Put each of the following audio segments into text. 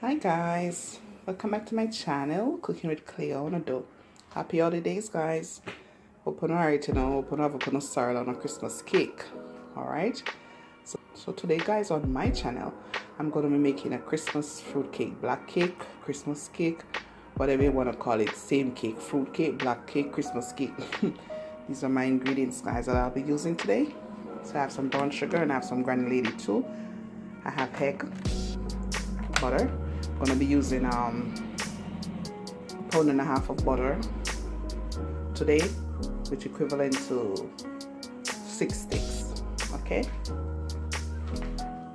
Hi guys, welcome back to my channel, Cooking with Cleo on a dough. Happy holidays guys. Open alright, open a sorrel on a Christmas cake. Alright. So today guys, on my channel I'm gonna be making a Christmas fruit cake, black cake, Christmas cake, whatever you wanna call it, same cake, fruit cake, black cake, Christmas cake. These are my ingredients guys that I'll be using today. So I have some brown sugar and I have some granulated too. I have egg, butter. I'm gonna be using £1.5 pound of butter today, which equivalent to 6 sticks. Okay,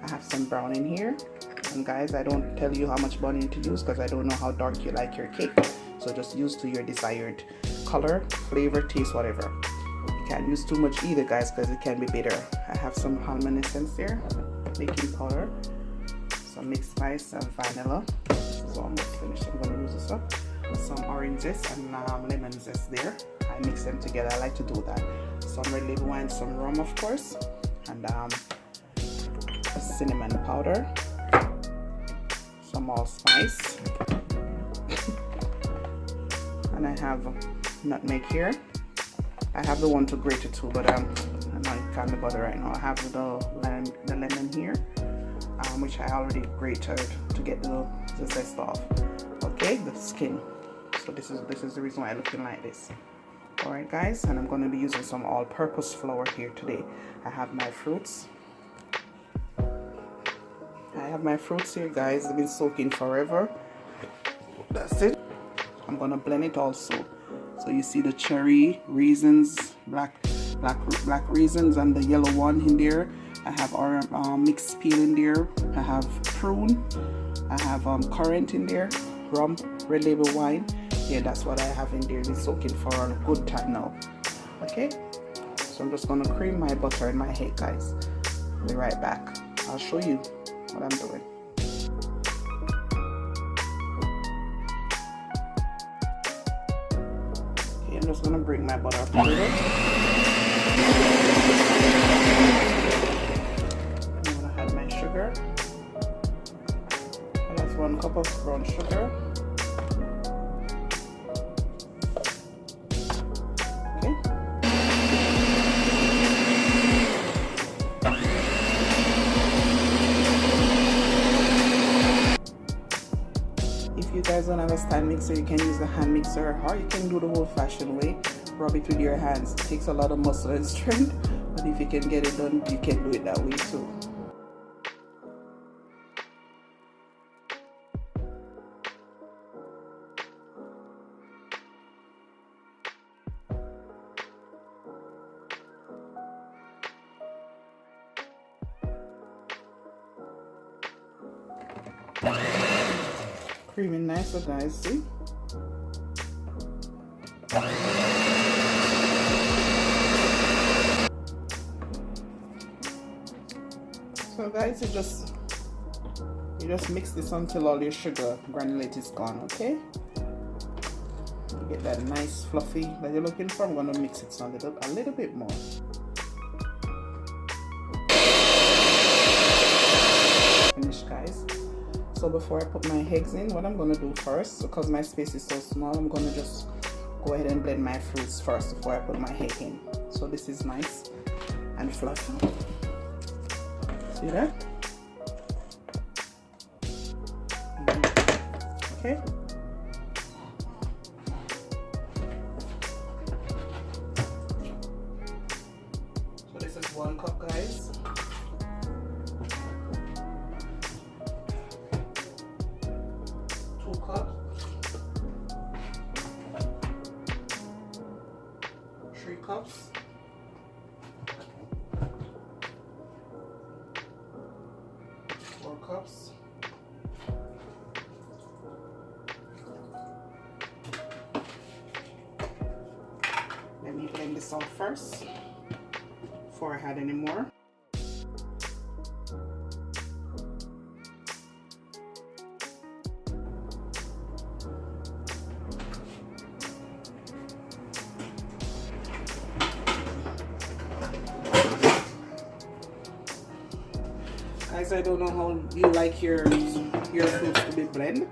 I have some brown in here, and guys, I don't tell you how much brown you need to use because I don't know how dark you like your cake, so just use to your desired color, flavor, taste, whatever. You can't use too much either guys because it can be bitter. I have some almond essence there, baking powder, some mixed spice and vanilla. It's almost finished. I'm going to use this up. Some orange zest and lemon zest there. I mix them together. I like to do that. Some red label wine, some rum of course, and cinnamon powder, some allspice, and I have nutmeg here. I have the one to grate it too, but I'm not in the butter right now. I have the lemon here, which I already grated to get the zest off. Okay, the skin. So this is the reason why I'm looking like this. All right, guys, and I'm going to be using some all-purpose flour here today. I have my fruits. Here, guys. They've been soaking forever. That's it. I'm going to blend it also. So you see the cherry, raisins, black raisins, and the yellow one in there. I have our mixed peel in there. I have prune. I have currant in there. Rum, red label wine. Yeah, that's what I have in there. It's soaking for a good time now. Okay, so I'm just gonna cream my butter and my egg, guys. I'll be right back. I'll show you what I'm doing. Okay, I'm just gonna bring my butter up a little. I'm gonna add my sugar. And that's 1 cup of brown sugar. If you guys don't have a stand mixer, you can use the hand mixer, or you can do the old-fashioned way, rub it with your hands. It takes a lot of muscle and strength, but if you can get it done, you can do it that way too. Creamy nice, so guys, see? So guys, you just mix this until all your sugar granulate is gone, okay? You get that nice fluffy that you're looking for. I'm gonna mix it a little bit more. Finish, guys. So before I put my eggs in, what I'm going to do first, because my space is so small, I'm going to just go ahead and blend my fruits first before I put my egg in. So this is nice and fluffy. See that? Okay. So this is 1 cup, guys. 2 cups, 3 cups, 4 cups, 5. Let me blend this out first before I add any more. Guys, I don't know how you like your fruits to be blend.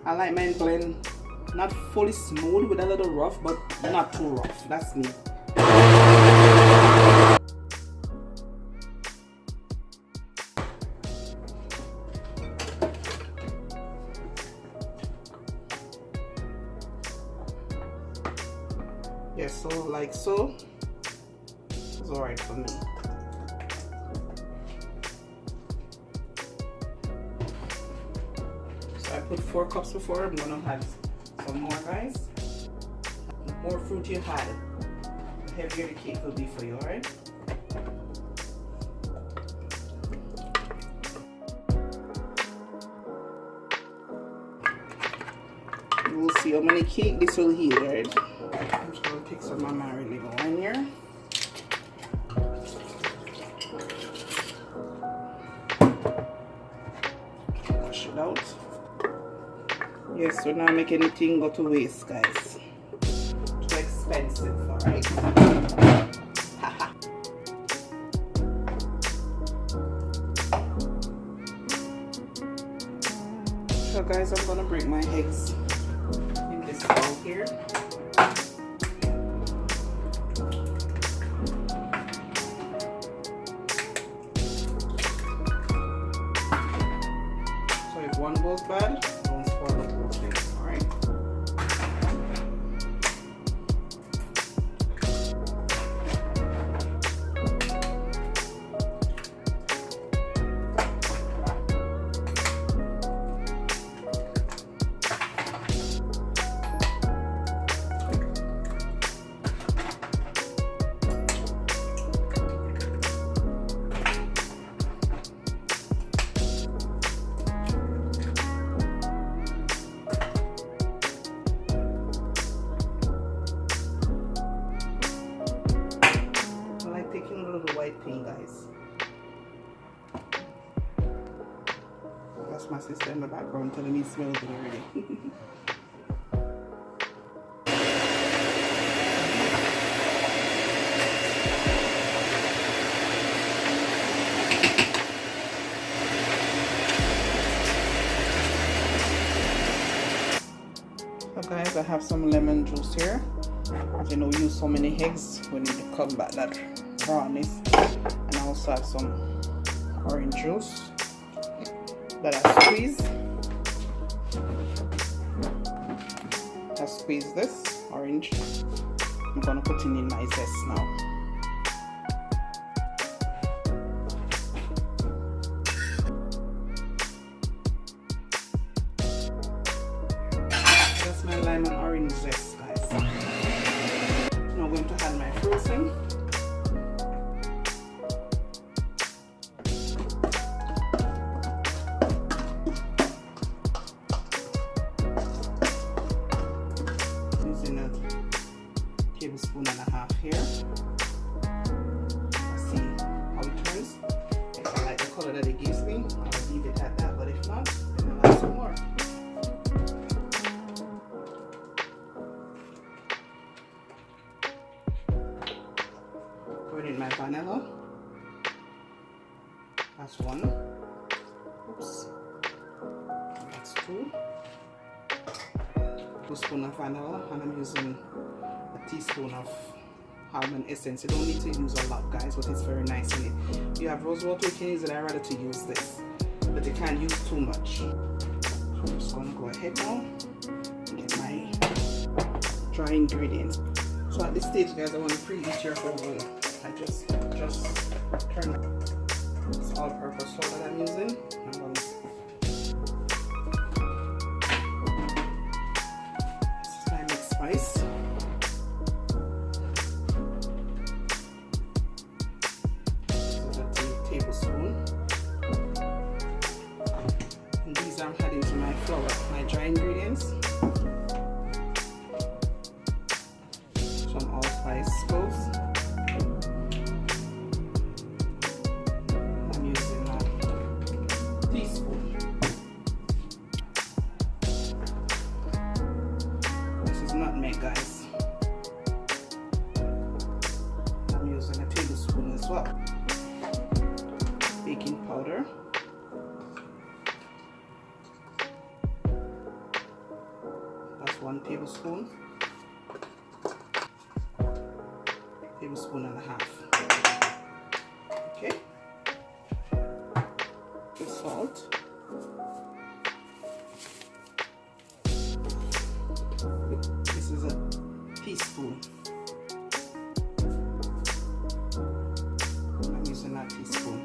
I like mine blend not fully smooth with a little rough, but not too rough. That's me. Yes, so like so. It's alright for me. So I put 4 cups before. I'm gonna add some more, guys. The more fruit you add, the heavier the cake will be for you, alright? We'll see how many cake this will heat, right? I'm just gonna take some of my marinade wine here. Wash it out. Yes, so now make anything go to waste, guys. Too expensive, alright? So guys, I'm gonna break my eggs in this bowl here. So if one goes bad, don't spoil the whole thing, alright? White thing, guys. That's my sister in the background telling me it smells good already. So guys, I have some lemon juice here. As you know, use so many eggs, we need to combat that rawness. And I also have some orange juice that I squeeze. I squeeze this orange. I'm gonna put in my zest now. That's my lime and orange zest, guys. Now I'm going to add my frosting. Tablespoon and a half here. Let's see how it turns. If I like the color that it gives me, I'll leave it at that, but if not, then I'll add some more. Put in my vanilla. That's 1. Oops. That's 2. 2 spoons of vanilla, and I'm using a teaspoon of almond essence. You don't need to use a lot, guys, but it's very nice in it. If you have rose water, you can use it. I rather to use this, but you can't use too much. So I'm just gonna go ahead now and get my dry ingredients. So at this stage, guys, I want to preheat your oven. I just turn this all-purpose salt that I'm using. I'm gonna spice. So that's a tablespoon. And these I'm adding to my flour, my dry ingredients. Some allspice cloves. I'm using a teaspoon. Nutmeg, guys. I'm using a tablespoon as well. Baking powder. 1 tablespoon, tablespoon and a half. Okay, the salt, this is a teaspoon. I'm using that teaspoon.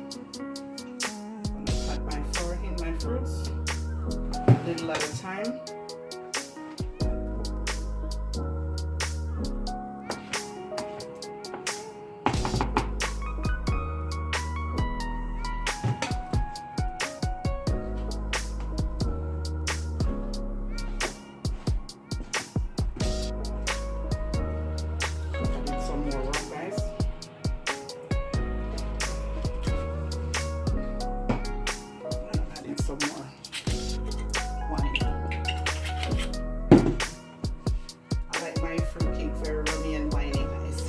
I'm gonna add my flour in my fruits, a little at a time. Some more wine. I like my fruit cake very rummy and winey, guys.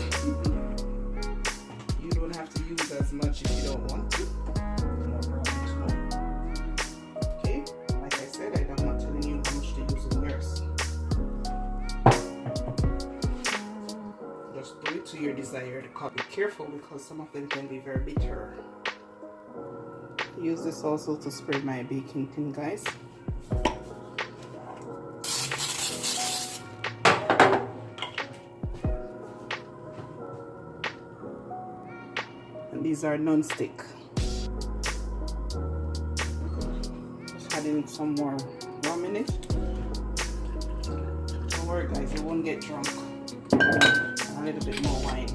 You don't have to use as much if you don't want to. More brown, okay, like I said, I'm not telling you how much to use in yours. Just do it to your desired color. Be careful because some of them can be very bitter. Use this also to spread my baking tin, guys. And these are non-stick. Just adding some more rum in it. Don't worry, guys, you won't get drunk. A little bit more wine.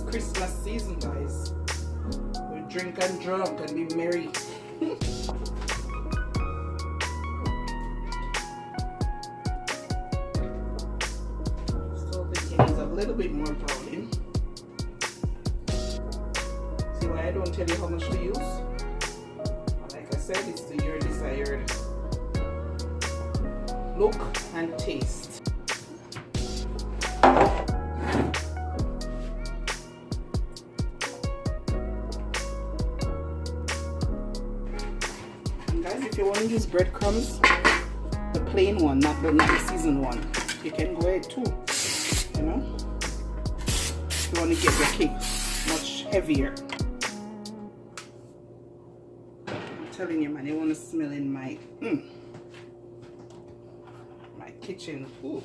Christmas season, guys. We drink and drunk and be merry. Still thinking it's a little bit more browning. See why I don't tell you how much to use? Like I said, it's to your desired look and taste. Guys, if you want to use breadcrumbs, the plain one, not the seasoned one, you can go ahead too. You know, if you want to get your cake much heavier. I'm telling you, man, you want to smell in my kitchen. Ooh.